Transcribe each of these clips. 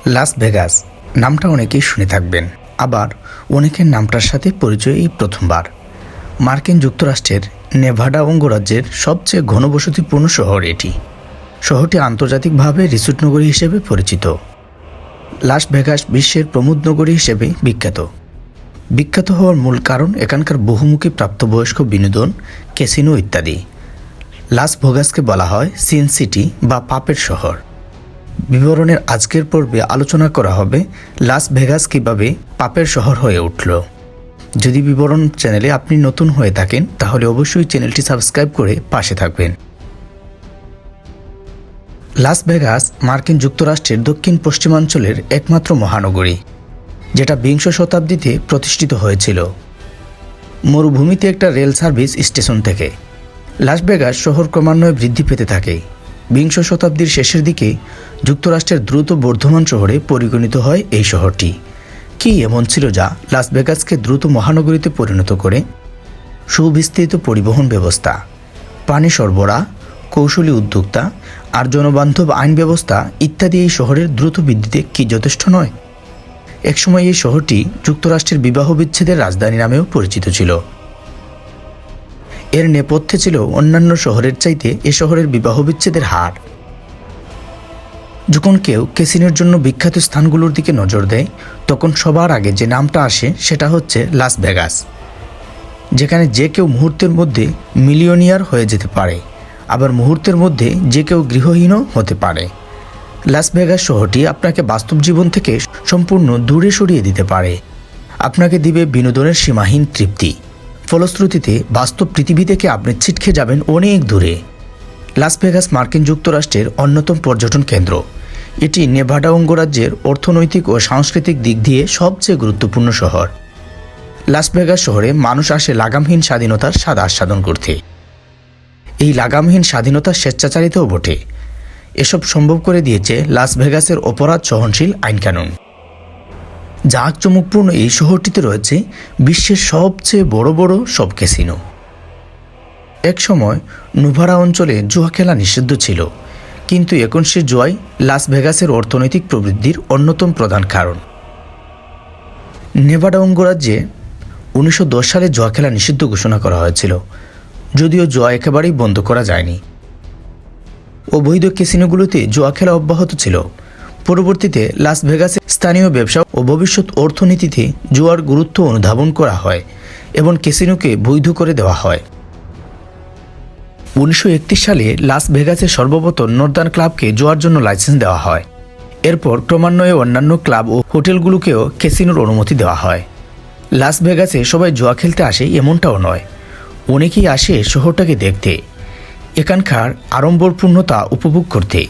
Las Vegas নামটা অনেকেই শুনে থাকবেন, আবার অনেকের নামটার সাথে পরিচয় এই প্রথমবার। মার্কিন যুক্তরাষ্ট্রের নেভাডা অঙ্গরাজ্যের সবচেয়ে ঘনবসতিপূর্ণ শহর এটি। শহরটি আন্তর্জাতিকভাবে রিসোর্ট নগরী হিসেবে পরিচিত। লাস ভেগাস বিশ্বের প্রমোদ নগরী হিসেবে বিখ্যাত হওয়ার মূল কারণ এখানকার বহুমুখী প্রাপ্তবয়স্ক বিনোদন, ক্যাসিনো ইত্যাদি। লাস ভেগাসকে বলা হয় সিন সিটি বা পাপের শহর। বিবরণের আজকের পর্বে আলোচনা করা হবে লাস ভেগাস কীভাবে পাপের শহর হয়ে উঠল। যদি বিবরণ চ্যানেলে আপনি নতুন হয়ে থাকেন তাহলে অবশ্যই চ্যানেলটি সাবস্ক্রাইব করে পাশে থাকবেন। লাস ভেগাস মার্কিন যুক্তরাষ্ট্রের দক্ষিণ পশ্চিমাঞ্চলের একমাত্র মহানগরী, যেটা বিংশ শতাব্দীতে প্রতিষ্ঠিত হয়েছিল মরুভূমিতে একটা রেল সার্ভিস স্টেশন থেকে। লাস ভেগাস শহর ক্রমান্বয়ে বৃদ্ধি পেতে থাকে। বিংশ শতাব্দীর শেষের দিকে যুক্তরাষ্ট্রের দ্রুত বর্ধমান শহরে পরিগণিত হয় এই শহরটি। কি এমন ছিল যা লাস ভেগাসকে দ্রুত মহানগরীতে পরিণত করে? সুবিস্তৃত পরিবহন ব্যবস্থা, পানি সরবরাহ, কৌশলী উদ্যোক্তা আর জনবান্ধব আইন ব্যবস্থা ইত্যাদি এই শহরের দ্রুত বৃদ্ধিতে কি যথেষ্ট নয়? একসময় এই শহরটি যুক্তরাষ্ট্রের বিবাহ বিচ্ছেদের রাজধানী নামেও পরিচিত ছিল। এর নেপথ্যে ছিল অন্যান্য শহরের চাইতে এ শহরের বিবাহ বিচ্ছেদের হার। যখন কেউ ক্যাসিনোর জন্য বিখ্যাত স্থানগুলোর দিকে নজর দেয় তখন সবার আগে যে নামটা আসে সেটা হচ্ছে লাস ভেগাস, যেখানে যে কেউ মুহূর্তের মধ্যে মিলিয়নিয়ার হয়ে যেতে পারে, আবার মুহূর্তের মধ্যে যে কেউ গৃহহীনও হতে পারে। লাস ভেগাস শহরটি আপনাকে বাস্তব জীবন থেকে সম্পূর্ণ দূরে সরিয়ে দিতে পারে, আপনাকে দিবে বিনোদনের সীমাহীন তৃপ্তি। ফলশ্রুতিতে বাস্তব পৃথিবী থেকে আপনি ছিটকে যাবেন অনেক দূরে। লাস ভেগাস মার্কিন যুক্তরাষ্ট্রের অন্যতম পর্যটন কেন্দ্র। এটি নেভাডা অঙ্গরাজ্যের অর্থনৈতিক ও সাংস্কৃতিক দিক দিয়ে সবচেয়ে গুরুত্বপূর্ণ শহর। লাস ভেগাস শহরে মানুষ আসে লাগামহীন স্বাধীনতার স্বাদ আস্বাদন করতে। এই লাগামহীন স্বাধীনতা স্বেচ্ছাচারিতও বটে। এসব সম্ভব করে দিয়েছে লাস ভেগাসের অপরাধ সহনশীল আইনকানুন। জাঁকজমকপূর্ণ এই শহরটিতে রয়েছে বিশ্বের সবচেয়ে বড় বড় সব ক্যাসিনো। একসময় নেভাডা অঞ্চলে জুয়া খেলা নিষিদ্ধ ছিল, কিন্তু এখন সে জুয়াই লাস ভেগাসের অর্থনৈতিক প্রবৃদ্ধির অন্যতম প্রধান কারণ। নেভাডা অঙ্গরাজ্যে 1910 সালে জুয়া খেলা নিষিদ্ধ ঘোষণা করা হয়েছিল, যদিও জুয়া একেবারেই বন্ধ করা যায়নি। অবৈধ ক্যাসিনোগুলোতে জুয়া খেলা অব্যাহত ছিল। পরবর্তীতে লাস ভেগাসের স্থানীয় ব্যবসা ও ভবিষ্যৎ অর্থনীতিতে জুয়ার গুরুত্ব অনুধাবন করা হয় এবং ক্যাসিনোকে বৈধ করে দেওয়া হয়। 1931 সালে লাস ভেগাসের সর্বপ্রথম নর্দার্ন ক্লাবকে জুয়ার জন্য লাইসেন্স দেওয়া হয়। এরপর ক্রমান্বয়ে অন্যান্য ক্লাব ও হোটেলগুলোকেও ক্যাসিনোর অনুমতি দেওয়া হয়। লাস ভেগাসে সবাই জুয়া খেলতে আসে এমনটাও নয়, অনেকেই আসে শহরটাকে দেখতে, এখানকার আড়ম্বরপূর্ণতা উপভোগ করতে।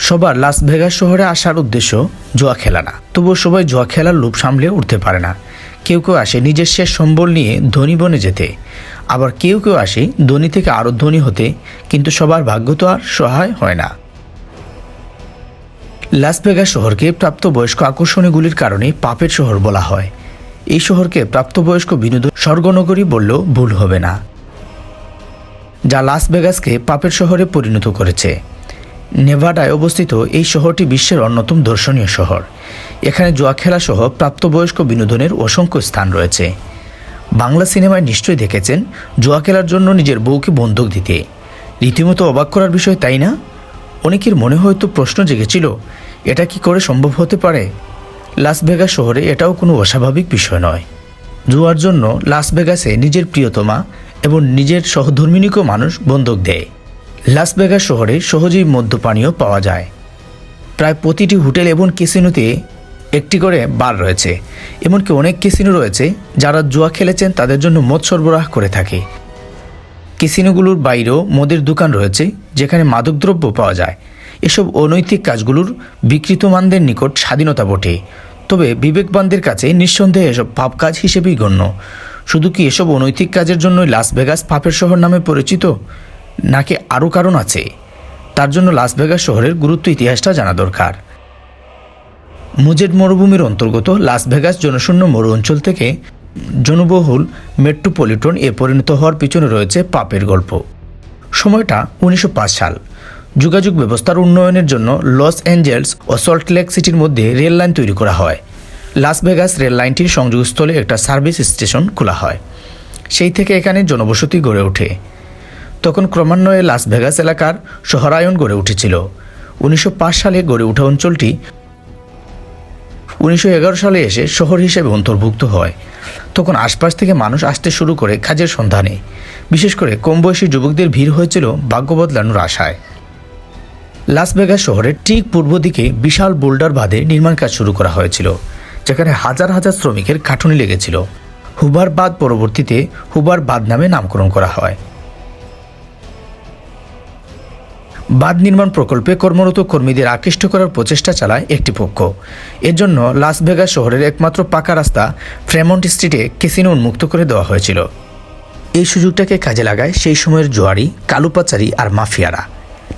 সবার লাস ভেগাস শহরে আসার উদ্দেশ্য জুয়া খেলা না, তবুও সবাই জুয়া খেলার লোভ সামলে উঠতে পারে না। কেউ কেউ আসে নিজের শেষ সম্বল নিয়ে ধনী বনে যেতে, আবার কেউ কেউ আসে ধনী থেকে আরও ধনী হতে, কিন্তু সবার ভাগ্য তো আর সহায় হয় না। লাস ভেগাস শহরকে প্রাপ্তবয়স্ক আকর্ষণীগুলির কারণে পাপের শহর বলা হয়। এই শহরকে প্রাপ্তবয়স্ক বিনোদন স্বর্গনগরী বললেও ভুল হবে না, যা লাস ভেগাসকে পাপের শহরে পরিণত করেছে। নেভাডায় অবস্থিত এই শহরটি বিশ্বের অন্যতম দর্শনীয় শহর। এখানে জুয়া খেলা সহ প্রাপ্তবয়স্ক বিনোদনের অসংখ্য স্থান রয়েছে। বাংলা সিনেমায় নিশ্চয়ই দেখেছেন জুয়া খেলার জন্য নিজের বউকে বন্ধক দিতে। রীতিমতো অবাক করার বিষয়, তাই না? অনেকের মনে হয়তো প্রশ্ন জেগেছিল, এটা কি করে সম্ভব হতে পারে? লাস ভেগাস শহরে এটাও কোনো অস্বাভাবিক বিষয় নয়। জুয়ার জন্য লাস ভেগাসে নিজের প্রিয়তমা এবং নিজের সহধর্মিণীকেও মানুষ বন্ধক দেয়। লাস ভেগাস শহরে সহজেই মদ্যপানীয় পাওয়া যায়। প্রায় প্রতিটি হোটেল এবং ক্যাসিনোতে একটি করে বার রয়েছে। এমনকি অনেক ক্যাসিনো রয়েছে যারা জুয়া খেলেছেন তাদের জন্য মদ সরবরাহ করে থাকে। ক্যাসিনোগুলোর বাইরেও মদের দোকান রয়েছে যেখানে মাদকদ্রব্য পাওয়া যায়। এসব অনৈতিক কাজগুলোর বিকৃতমানদের নিকট স্বাধীনতা বটে, তবে বিবেকবানদের কাছে নিঃসন্দেহে এসব পাপ কাজ হিসেবেই গণ্য। শুধু কি এসব অনৈতিক কাজের জন্যই লাস ভেগাস পাপের শহর নামে পরিচিত, নাকি আরও কারণ আছে? তার জন্য লাস ভেগাস শহরের গুরুত্ব ইতিহাসটা জানা দরকার। মুজেড মরুভূমির অন্তর্গত লাস ভেগাস জনশূন্য মরু অঞ্চল থেকে জনবহুল মেট্রোপলিটন এ পরিণত হওয়ার পিছনে রয়েছে পাপের গল্প। সময়টা 1905 সাল। যোগাযোগ ব্যবস্থার উন্নয়নের জন্য লস অ্যাঞ্জেলস ও সল্ট লেক সিটির মধ্যে রেল লাইন তৈরি করা হয়। লাস ভেগাস রেল লাইনটির সংযোগস্থলে একটা সার্ভিস স্টেশন খোলা হয়। সেই থেকে এখানে জনবসতি গড়ে ওঠে। তখন ক্রমান্বয়ে লাস ভেগাস এলাকার শহরায়ন গড়ে উঠেছিল। 1905 সালে গড়ে ওঠা অঞ্চলটি 1911 সালে এসে শহর হিসেবে অন্তর্ভুক্ত হয়। তখন আশপাশ থেকে মানুষ আসতে শুরু করে কাজের সন্ধানে। বিশেষ করে কম বয়সী যুবকদের ভিড় হয়েছিল ভাগ্য বদলানোর আশায়। লাস ভেগাস শহরের ঠিক পূর্ব দিকে বিশাল বোল্ডার বাঁধে নির্মাণ কাজ শুরু করা হয়েছিল, যেখানে হাজার হাজার শ্রমিকের খাটুনি লেগেছিল। হুবার বাঁধ পরবর্তীতে হুবার বাঁধ নামে নামকরণ করা হয়। বাঁধ নির্মাণ প্রকল্পে কর্মরত কর্মীদের আকৃষ্ট করার প্রচেষ্টা চালায় একটি পক্ষ। এর জন্য লাস ভেগাস শহরের একমাত্র পাকা রাস্তা ফ্রেমন্ট স্ট্রিটে ক্যাসিনো উন্মুক্ত করে দেওয়া হয়েছিল। এই সুযোগটাকে কাজে লাগায় সেই সময়ের জোয়ারি, কালুপাচারি আর মাফিয়ারা।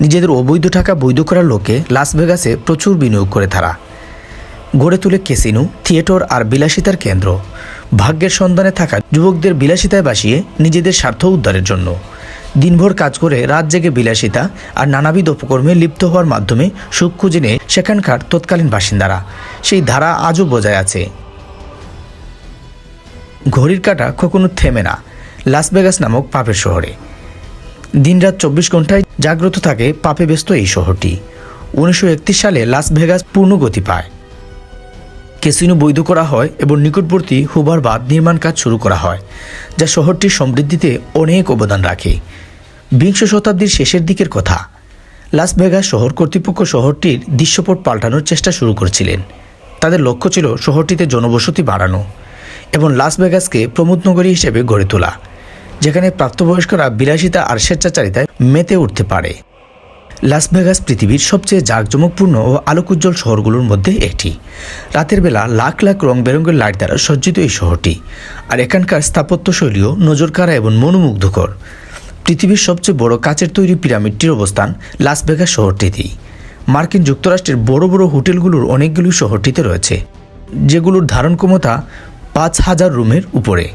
নিজেদের অবৈধ টাকা বৈধ করার লোকে লাস ভেগাসে প্রচুর বিনিয়োগ করে তারা গড়ে তোলে ক্যাসিনো, থিয়েটার আর বিলাসিতার কেন্দ্র। ভাগ্যের সন্ধানে থাকা যুবকদের বিলাসিতায় বাসিয়ে নিজেদের স্বার্থ উদ্ধারের জন্য দিনভর কাজ করে রাত জেগে বিলাসিতা আর নানাবিধ উপকর্মে লিপ্ত হওয়ার মাধ্যমে সুখ খুঁজে নেয় সেখানকার তৎকালীন বাসিন্দারা। সেই ধারা আজও বজায় আছে। ঘড়ির কাঁটা কখনো থেমে না লাস ভেগাস নামক পাপের শহরে। দিনরাত 24 ঘন্টায় জাগ্রত থাকে পাপে ব্যস্ত এই শহরটি। 1931 সালে লাস ভেগাস পূর্ণ গতি পায়। ক্যাসিনো বৈধ করা হয় এবং নিকটবর্তী হুবার বাঁধ নির্মাণ কাজ শুরু করা হয়, যা শহরটির সমৃদ্ধিতে অনেক অবদান রাখে। বিংশ শতাব্দীর শেষের দিকের কথা। লাস ভেগাস শহর কর্তৃপক্ষ শহরটির দৃশ্যপট পাল্টানোর চেষ্টা শুরু করেছিলেন। তাদের লক্ষ্য ছিল শহরটিতে জনবসতি বাড়ানো এবং লাস ভেগাসকে প্রমোদ নগরী হিসেবে গড়ে তোলা, যেখানে প্রাপ্তবয়স্করা বিলাসিতা আর স্বেচ্ছাচারিতায় মেতে উঠতে পারে। লাস ভেগাস পৃথিবীর সবচেয়ে জাঁকজমকপূর্ণ ও আলোকোজ্জ্বল শহরগুলোর মধ্যে একটি। রাতের বেলা লাখ লাখ রং বেরঙের লাইট দ্বারা সজ্জিত এই শহরটি, আর এখানকার স্থাপত্যশৈলীও নজরকাড়া এবং মনোমুগ্ধকর। পৃথিবীর সবচেয়ে বড় কাচের তৈরি পিরামিডটির অবস্থান লাস ভেগাস শহরটিতেই। মার্কিন যুক্তরাষ্ট্রের বড় বড় হোটেলগুলোর অনেকগুলো শহরটিতে রয়েছে, যেগুলোর ধারণ ক্ষমতা 5000 রুমের উপরে।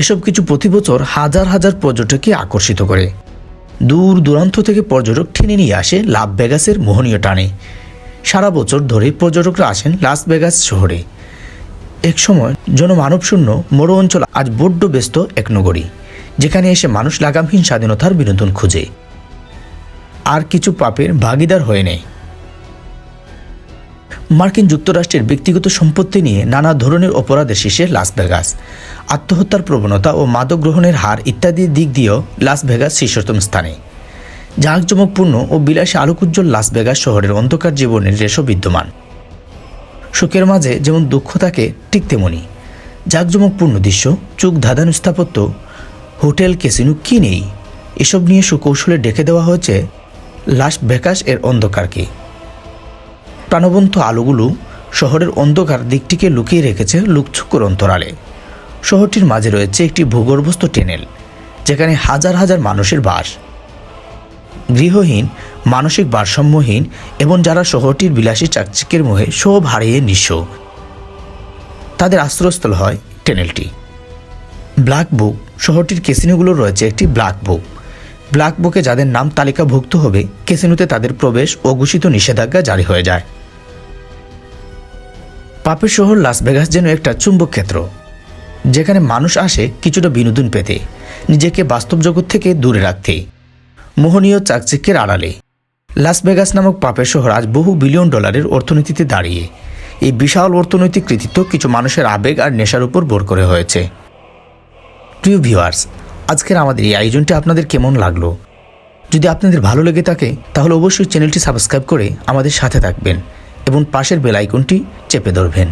এসব কিছু প্রতি বছর হাজার হাজার পর্যটককে আকর্ষিত করে। দূর দূরান্ত থেকে পর্যটক টেনে নিয়ে আসে লাস ভেগাসের মোহনীয় টানে। সারা বছর ধরে পর্যটকরা আসেন লাস ভেগাস শহরে। এক সময় জনমানবশূন্য মরু অঞ্চল আজ বড্ড ব্যস্ত এক নগরী, যেখানে এসে মানুষ লাগামহীন স্বাধীনতার বিনোদন খুঁজে আর কিছু পাপের ভাগিদার হয়ে নেয়। মার্কিন যুক্তরাষ্ট্রের ব্যক্তিগত সম্পত্তি নিয়ে নানা ধরনের অপরাধের শীর্ষে লাস ভেগাস। আত্মহত্যার প্রবণতা ও মাদক গ্রহণের হার ইত্যাদি দিক দিয়েও লাস ভেগাস শীর্ষতম স্থানে। জাঁকজমকপূর্ণ ও বিলাসী আলোকোজ্জ্বল লাস ভেগাস শহরের অন্ধকার জীবনের রেশও বিদ্যমান। সুখের মাঝে যেমন দুঃখ থাকে, ঠিক তেমনি জাঁকজমকপূর্ণ দৃশ্য, চোখ ধাঁধানো স্থাপত্য, হোটেল, ক্যাসিনো কি নেই। এসব নিয়ে সুকৌশলে ডেকে দেওয়া হয়েছে লাস ভেগাস এর অন্ধকারকে। প্রাণবন্ত আলোগুলো শহরের অন্ধকার দিকটিকে লুকিয়ে রেখেছে লুকছুকর অন্তরালে। শহরটির মাঝে রয়েছে একটি ভূগর্ভস্থ টানেল, যেখানে হাজার হাজার মানুষের বাস। গৃহহীন, মানসিক ভারসাম্যহীন এবং যারা শহরটির বিলাসী চাকচিক্যের মোহে সব হারিয়ে নিঃস্ব, তাদের আশ্রয়স্থল হয় টানেলটি। ব্ল্যাক বুক। শহরটির ক্যাসিনোগুলো রয়েছে একটি ব্ল্যাক বুক। ব্ল্যাক বুকে যাদের নাম তালিকাভুক্ত হবে, ক্যাসিনোতে তাদের প্রবেশ অঘোষিত নিষেধাজ্ঞা জারি হয়ে যায়। পাপের শহর লাস ভেগাস যেন একটা চুম্বক ক্ষেত্র, যেখানে মানুষ আসে কিছুটা বিনোদন পেতে, নিজেকে বাস্তব জগৎ থেকে দূরে রাখতে, মোহনীয় চাকচিক্যের আড়ালে। লাস ভেগাস নামক পাপের শহর আজ বহু বিলিয়ন ডলারের অর্থনীতিতে দাঁড়িয়ে। এই বিশাল অর্থনৈতিক কৃতিত্ব কিছু মানুষের আবেগ আর নেশার উপর ভর করে হয়েছে। প্রিয় ভিউয়ার্স, আজকের আমাদের এই আয়োজনটি আপনাদের কেমন লাগলো? যদি আপনাদের ভালো লেগে থাকে তাহলে অবশ্যই চ্যানেলটি সাবস্ক্রাইব করে আমাদের সাথে থাকবেন এবং পাশের বেল আইকনটি চেপে ধরবেন।